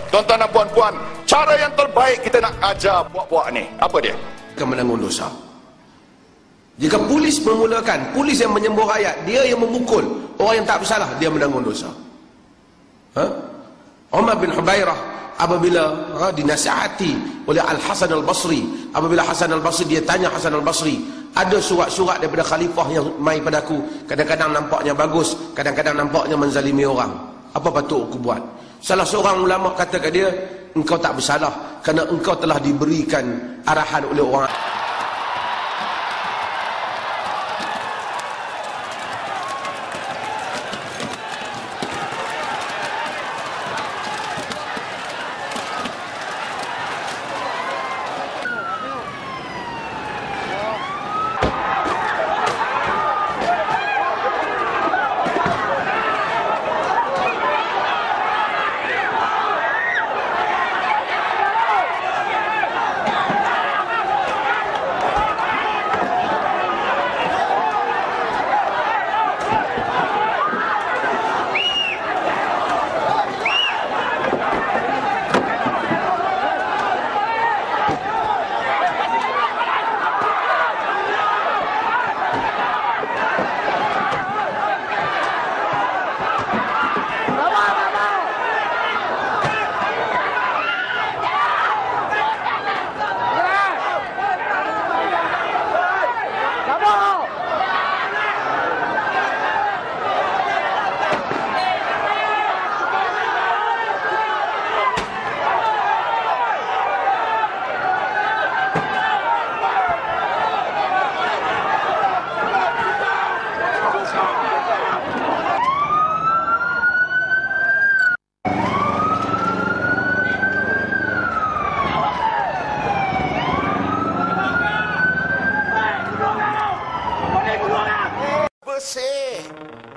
Tuan-tuan dan puan-puan, cara yang terbaik kita nak ajar puak-puak ni, apa dia? Akan menanggung dosa. Jika polis memulakan, polis yang menyembuh rakyat, dia yang memukul orang yang tak bersalah, dia menanggung dosa. Umar bin Hubairah apabila dinasihati oleh Al-Hasan Al-Basri, apabila Hasan Al-Basri, dia tanya Hasan Al-Basri, ada surat-surat daripada khalifah yang mai padaku, kadang-kadang nampaknya bagus, kadang-kadang nampaknya menzalimi orang, apa patut aku buat? Salah seorang ulama kata ke dia, engkau tak bersalah kerana engkau telah diberikan arahan oleh orang.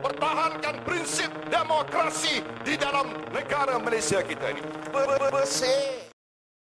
Pertahankan prinsip demokrasi di dalam negara Malaysia kita ini. Bersih.